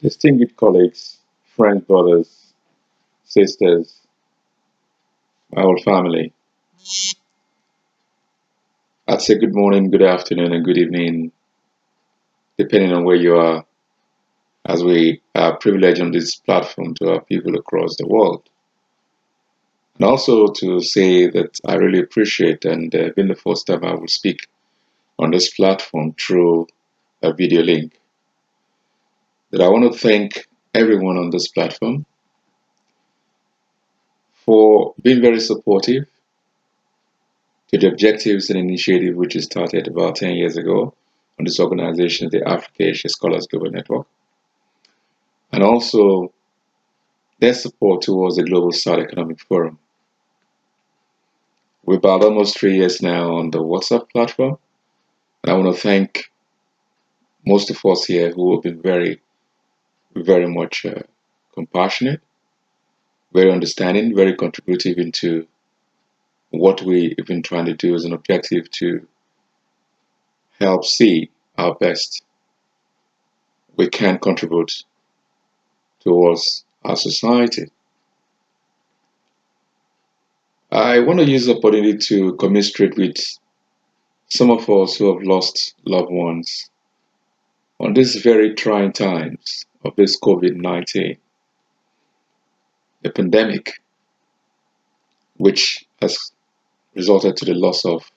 Distinguished colleagues, friends, brothers, sisters, my whole family, I'd say good morning, good afternoon, and good evening, depending on where you are, as we are privileged on this platform to have people across the world. And also to say that I really appreciate and being the first time I will speak on this platform through a video link, that I want to thank everyone on this platform for being very supportive to the objectives and initiative which is started about 10 years ago on this organization, the Africa Asia Scholars Global Network, and also their support towards the Global South Economic Forum. We're about almost 3 years now on the WhatsApp platform, and I want to thank most of us here who have been very much compassionate, very understanding, very contributive into what we've been trying to do as an objective to help see how best we can contribute towards our society. I want to use the opportunity to commiserate with some of us who have lost loved ones on these very trying times of this COVID-19, the pandemic, which has resulted to the loss of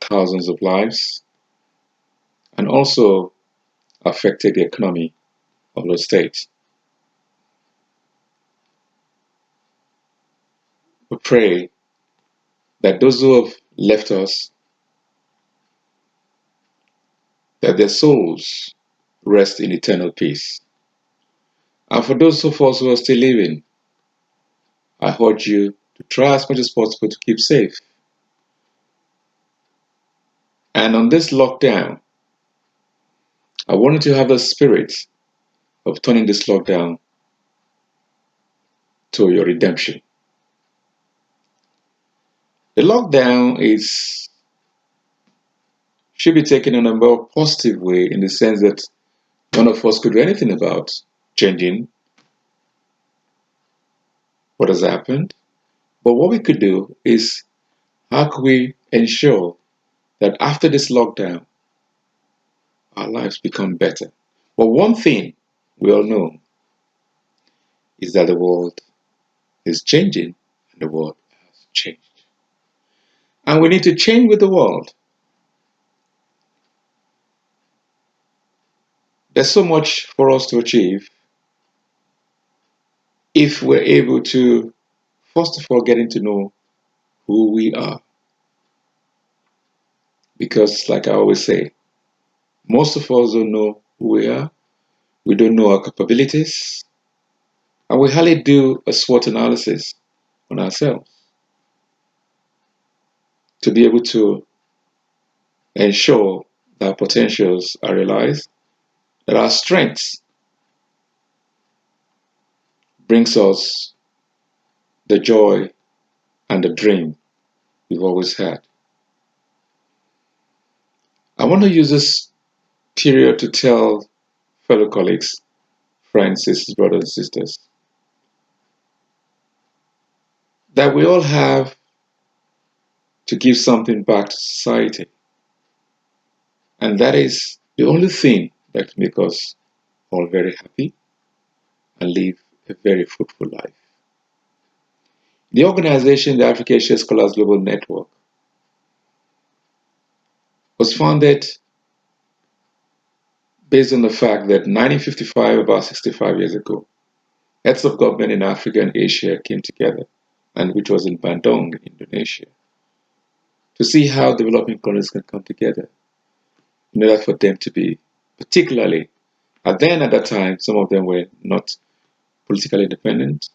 thousands of lives and also affected the economy of the state. We pray that those who have left us, that their souls rest in eternal peace. And for those of us who are still living, I urge you to try as much as possible to keep safe. And on this lockdown, I wanted to have the spirit of turning this lockdown to your redemption. The lockdown should be taken in a more positive way in the sense that none of us could do anything about changing what has happened. But what we could do is how could we ensure that after this lockdown, our lives become better? Well, one thing we all know is that the world is changing and the world has changed. And we need to change with the world. There's so much for us to achieve if we're able to, first of all, getting to know who we are. Because, like I always say, most of us don't know who we are, we don't know our capabilities, and we hardly do a SWOT analysis on ourselves to be able to ensure that our potentials are realized, that our strengths brings us the joy and the dream we've always had. I want to use this period to tell fellow colleagues, friends, sisters, brothers, and sisters that we all have to give something back to society. And that is the only thing that can make us all very happy and live a very fruitful life. The organization, the Africa Asia Scholars Global Network, was founded based on the fact that 1955, about 65 years ago, heads of government in Africa and Asia came together, and which was in Bandung, Indonesia, to see how developing countries can come together in order for them to be, particularly, and then at that time, some of them were not politically independent,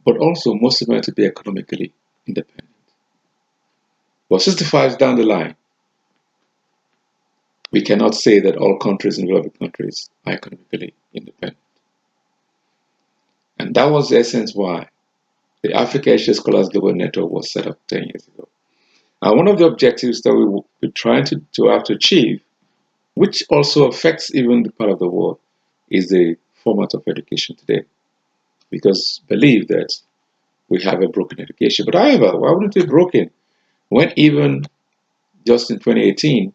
but also most of them to be economically independent. But 65 down the line, we cannot say that all countries in developing countries are economically independent. And that was the essence why the Africa Asia Scholars Global Network was set up 10 years ago. And one of the objectives that we will be trying to have to achieve, which also affects even the part of the world, is the format of education today because believe that we have a broken education. But however, why wouldn't it be broken when even just in 2018,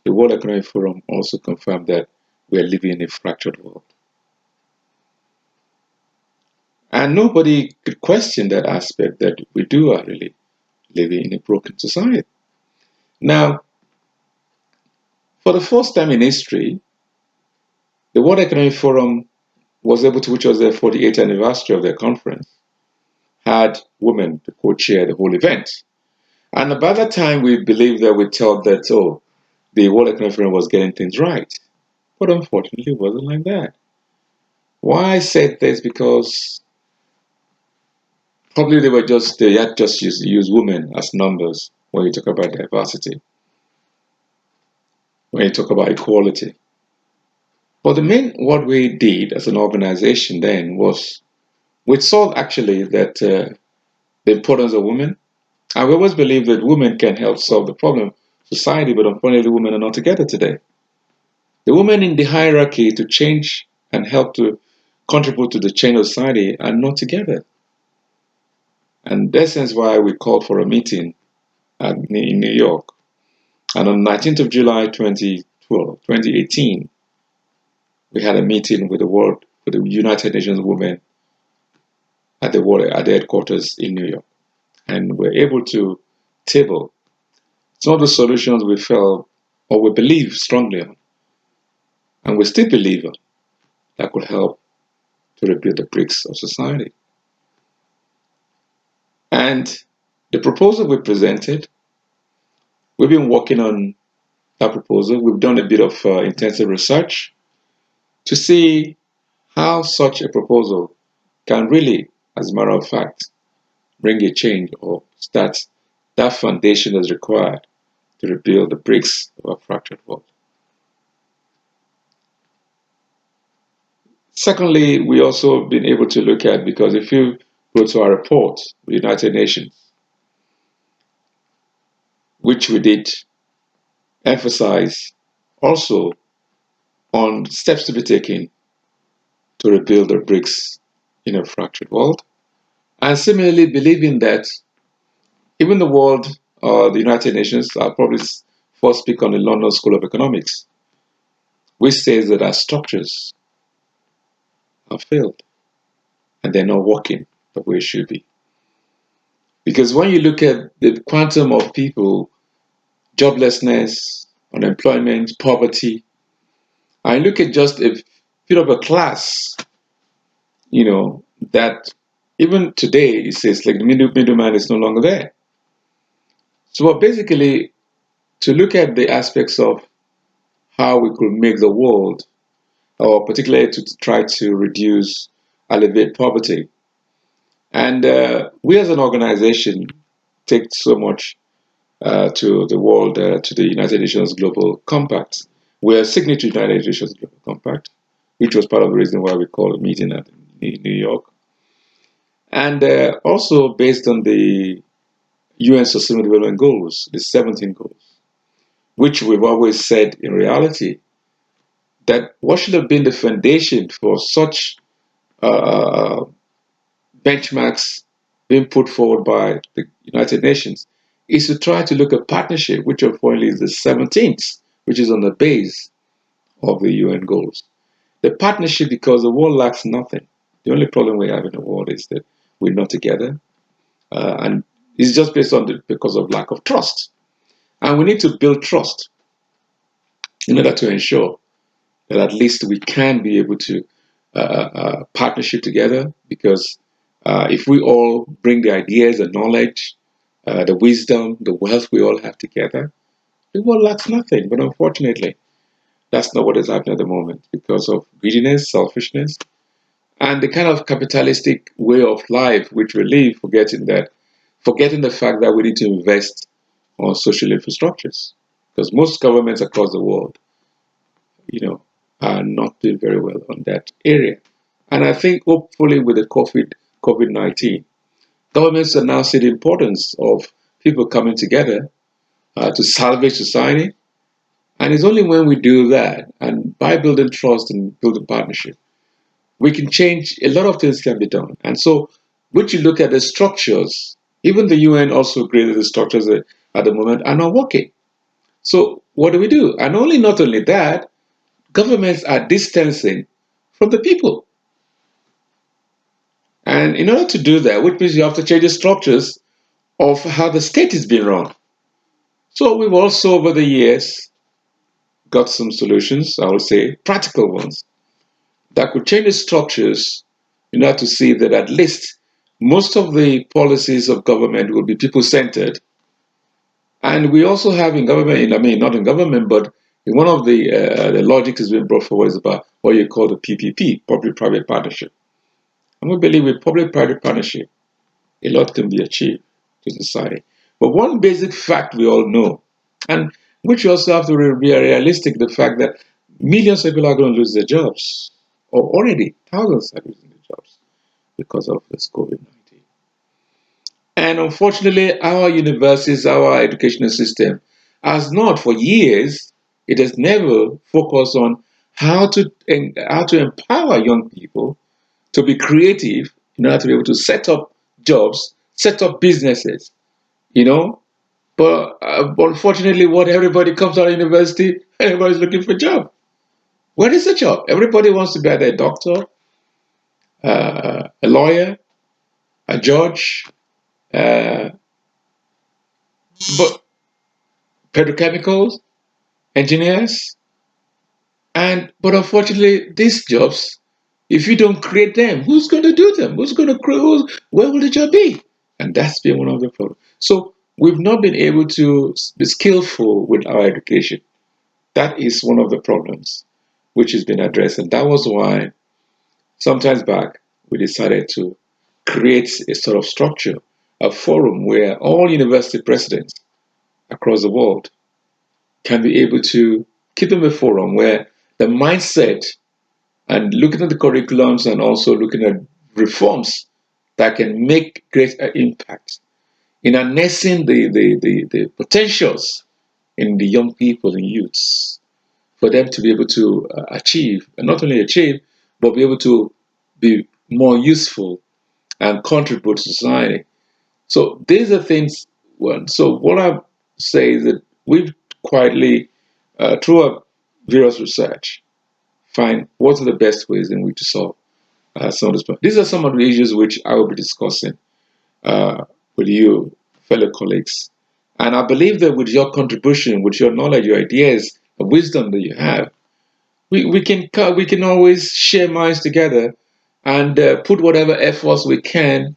the World Economic Forum also confirmed that we are living in a fractured world. And nobody could question that aspect that we do are really living in a broken society. Now, for the first time in history, the World Economic Forum was able to, which was their 48th anniversary of their conference, had women to co-chair the whole event. And by that time, we believed that we thought that, oh, the World Economic Forum was getting things right. But unfortunately, it wasn't like that. Why I said this? Because probably they had just used women as numbers when you talk about diversity, when you talk about equality. But the main what we did as an organization then was we saw actually that the importance of women, and we always believe that women can help solve the problem of society, but unfortunately, women are not together today. The women in the hierarchy to change and help to contribute to the change of society are not together. And that's why we called for a meeting in New York. And on 19th of July 2018, we had a meeting with the United Nations Women at the headquarters in New York. And we're able to table some of the solutions we felt or we believe strongly on, and we still believe in, that could help to rebuild the bricks of society. And the proposal we presented, we've been working on that proposal. We've done a bit of intensive research to see how such a proposal can really, as a matter of fact, bring a change or start that foundation that's required to rebuild the bricks of a fractured world. Secondly, we also been able to look at, because if you go to our report, the United Nations, which we did emphasize also on steps to be taken to rebuild the bricks in a fractured world. And similarly, believing that even the world, the United Nations, I'll probably first speak on the London School of Economics, which says that our structures have failed and they're not working the way it should be. Because when you look at the quantum of people, joblessness, unemployment, poverty, I look at just a bit of a class, that even today it says like the middleman is no longer there. So basically, to look at the aspects of how we could make the world, or particularly to try to alleviate poverty. And we as an organization take so much to the world, to the United Nations Global Compact. We're signatory to the United Nations Global Compact, which was part of the reason why we called a meeting in New York. And also based on the UN Sustainable Development Goals, the 17 goals, which we've always said in reality that what should have been the foundation for such uh, benchmarks being put forward by the United Nations is to try to look at partnership, which unfortunately is the 17th, which is on the base of the UN goals. The partnership, because the world lacks nothing. The only problem we have in the world is that we're not together, and it's just because of lack of trust. And we need to build trust in order to ensure that at least we can be able to partnership together, because if we all bring the ideas, the knowledge, the wisdom, the wealth we all have together, the world lacks nothing. But unfortunately, that's not what is happening at the moment because of greediness, selfishness, and the kind of capitalistic way of life which we live, forgetting the fact that we need to invest on social infrastructures. Because most governments across the world, you know, are not doing very well on that area. And I think hopefully with the COVID-19, governments are now seeing the importance of people coming together to salvage society. And it's only when we do that, and by building trust and building partnership, we can change, a lot of things can be done. And so, when you look at the structures, even the UN also created the structures at the moment are not working. So, what do we do? And only not only that, governments are distancing from the people. And in order to do that, which means you have to change the structures of how the state is being run. So, we've also, over the years, got some solutions, I would say, practical ones, that could change the structures in order to see that at least most of the policies of government will be people centered. And we also have in government, I mean, not in government, but in one of the logic is being brought forward is about what you call the PPP, public private partnership. And we believe with public private partnership, a lot can be achieved to society. But one basic fact we all know, and which you also have to be realistic, the fact that millions of people are going to lose their jobs, or already thousands are losing their jobs because of this COVID 19. And unfortunately, our universities, our educational system has not, for years, it has never focused on how to empower young people to be creative in order to be able to set up jobs, set up businesses, you know. But unfortunately, what everybody comes out of university, everybody's looking for a job. What is a job? Everybody wants to be either a doctor, a lawyer, a judge, uh, but petrochemicals, engineers, and but unfortunately, these jobs, if you don't create them, who's going to do them? Who's going to create? Where will the job be? And that's been one of the problems. So we've not been able to be skillful with our education. That is one of the problems which has been addressed, and that was why sometimes back we decided to create a sort of structure, a forum where all university presidents across the world can be able to keep them a forum where the mindset and looking at the curriculums and also looking at reforms that can make great impact in harnessing the potentials in the young people and youths for them to be able to achieve, and not only achieve, but be able to be more useful and contribute to society. So these are things. So what I say is that we've quietly, through our various research, find what are the best ways in which to solve some of these problems. These are some of the issues which I will be discussing with you, fellow colleagues. And I believe that with your contribution, with your knowledge, your ideas, the wisdom that you have, we can always share minds together and put whatever efforts we can,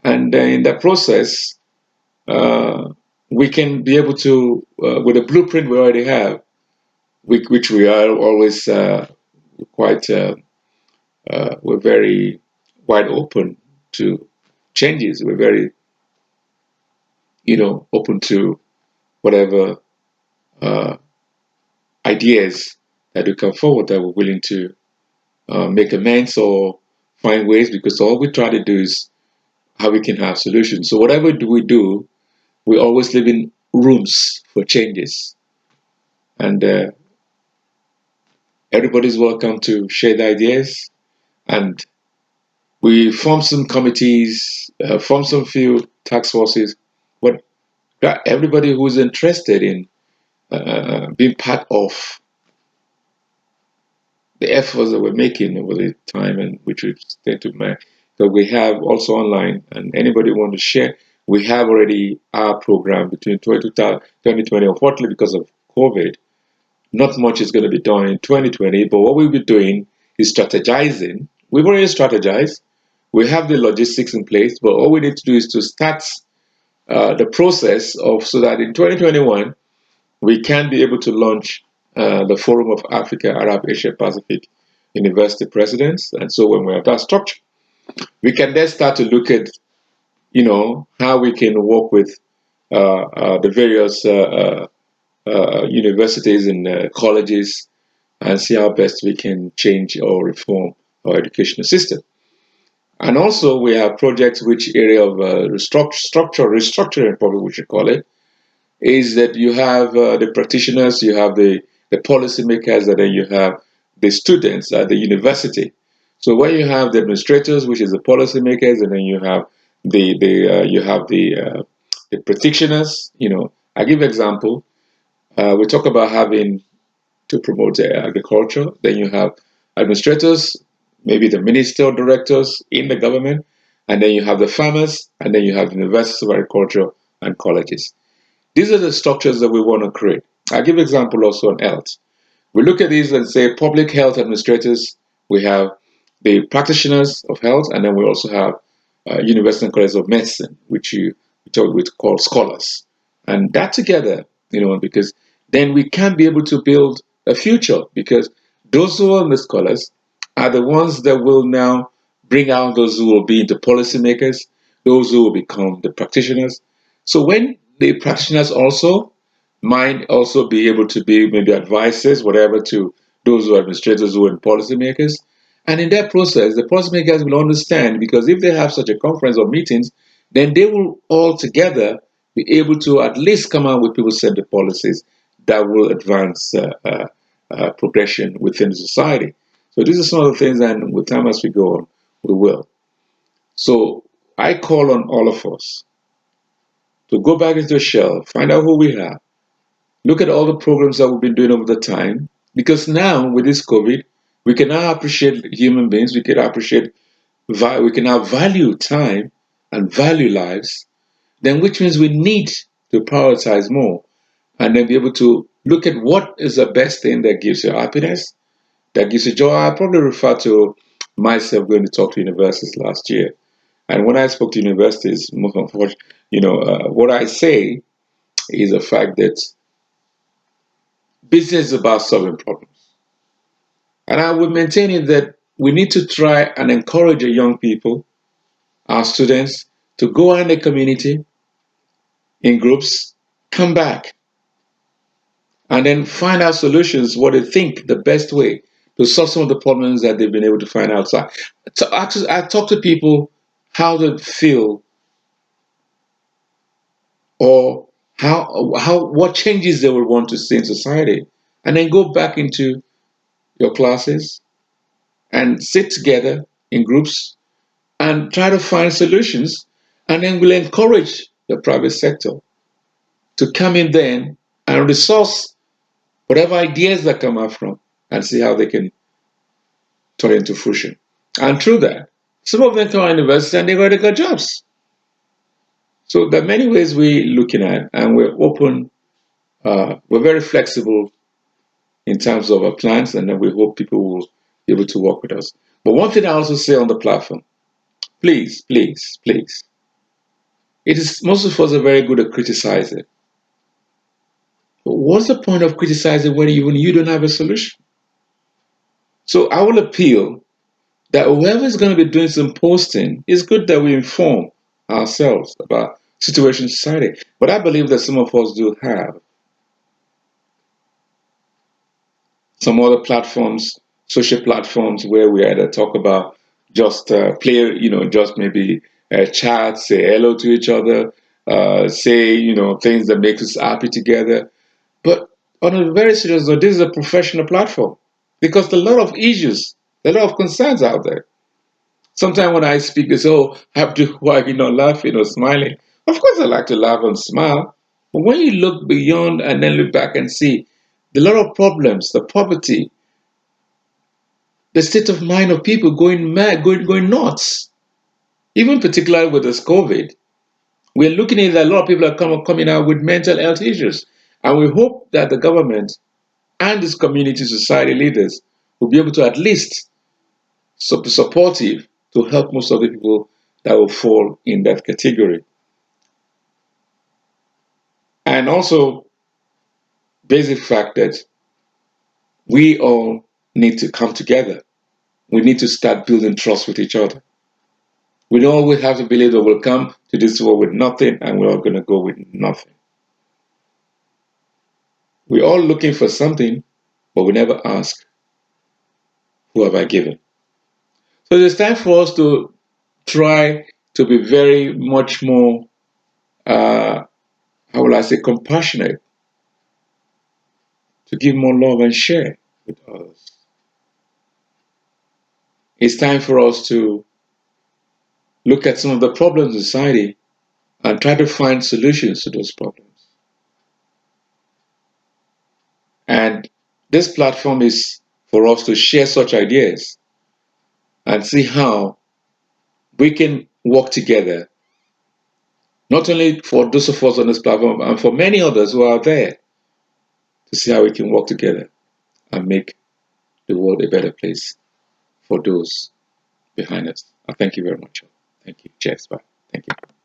and in that process, uh, we can be able to, with a blueprint we already have, which we are always quite, we're very wide open to changes. We're very, open to whatever uh, ideas that we come forward that we're willing to make amends or find ways, because all we try to do is how we can have solutions. So whatever do we do, we always leave in rooms for changes, and everybody's welcome to share the ideas. And we form some committees, form some few task forces, but everybody who's interested in being part of the efforts that we're making over the time and which we tend to make. So we have also online, and anybody want to share, we have already our program between 2020. Unfortunately, because of COVID, not much is going to be done in 2020. But what we'll be doing is strategizing. We've already strategized. We have the logistics in place, but all we need to do is to start the process of, so that in 2021 we can be able to launch the Forum of Africa, Arab, Asia, Pacific University Presidents. And so when we have that structure, we can then start to look at, how we can work with the various universities and colleges and see how best we can change or reform our educational system. And also we have projects which area of restructuring, probably we should call it, is that you have the practitioners, you have the policymakers, and then you have the students at the university. So when you have the administrators, which is the policymakers, and then you have the practitioners. I give example. We talk about having to promote agriculture. Then you have administrators, maybe the minister or directors in the government, and then you have the farmers, and then you have the universities of agriculture and colleges. These are the structures that we want to create. I give example also on health. We look at these and say public health administrators, we have the practitioners of health, and then we also have University and College of Medicine, which we call scholars. And that together, because then we can be able to build a future, because those who are the scholars are the ones that will now bring out those who will be the policymakers, those who will become the practitioners. So when the practitioners also might also be able to be maybe advisors, whatever, to those who are administrators who are policymakers. And in that process, the policymakers will understand, because if they have such a conference or meetings, then they will all together be able to at least come out with people-centered policies that will advance progression within society. So these are some of the things, and with time as we go on, we will. So I call on all of us to go back into the shell, find out who we are, look at all the programs that we've been doing over the time, because now with this COVID, we can now appreciate human beings. We can appreciate, we can now value time and value lives. Then, which means we need to prioritize more, and then be able to look at what is the best thing that gives you happiness, that gives you joy. I probably refer to myself going to talk to universities last year, and when I spoke to universities, what I say is the fact that business is about solving problems. And I would maintain it that we need to try and encourage the young people, our students, to go out in the community in groups, come back, and then find out solutions, what they think the best way to solve some of the problems that they've been able to find outside. So actually, I talk to people how they feel, or what changes they would want to see in society, and then go back into your classes and sit together in groups and try to find solutions. And then we'll encourage the private sector to come in then and resource whatever ideas that come up from, and see how they can turn into fruition. And through that, some of them come out of university and they already got jobs. So there are many ways we're looking at, and we're open, we're very flexible in terms of our plans, and then we hope people will be able to work with us. But one thing I also say on the platform, please, please, please, it is, most of us are very good at criticizing. But what's the point of criticizing when even you don't have a solution? So I will appeal that whoever is going to be doing some posting, it's good that we inform ourselves about situation in society. But I believe that some of us do have some other platforms, social platforms, where we either talk about just play, just maybe chat, say hello to each other, say, things that make us happy together. But on a very serious note, this is a professional platform, because there are a lot of issues, there are a lot of concerns out there. Sometimes when I speak, they say, "Oh, why are you not laughing or smiling?" Of course, I like to laugh and smile. But when you look beyond and then look back and see the lot of problems, the poverty, the state of mind of people going mad, going nuts, even particularly with this COVID, we're looking at that a lot of people are coming out with mental health issues. And we hope that the government and these community society leaders will be able to at least be supportive to help most of the people that will fall in that category. And also, basic fact that we all need to come together. We need to start building trust with each other. We don't always have to believe that we'll come to this world with nothing and we're all going to go with nothing. We're all looking for something, but we never ask, who have I given? So it's time for us to try to be very much more, uh, how will I say, compassionate, to give more love and share with others. It's time for us to look at some of the problems in society and try to find solutions to those problems. And this platform is for us to share such ideas and see how we can work together, not only for those of us on this platform and for many others who are there, to see how we can work together and make the world a better place for those behind us. I thank you very much. Thank you. Cheers. Bye. Thank you.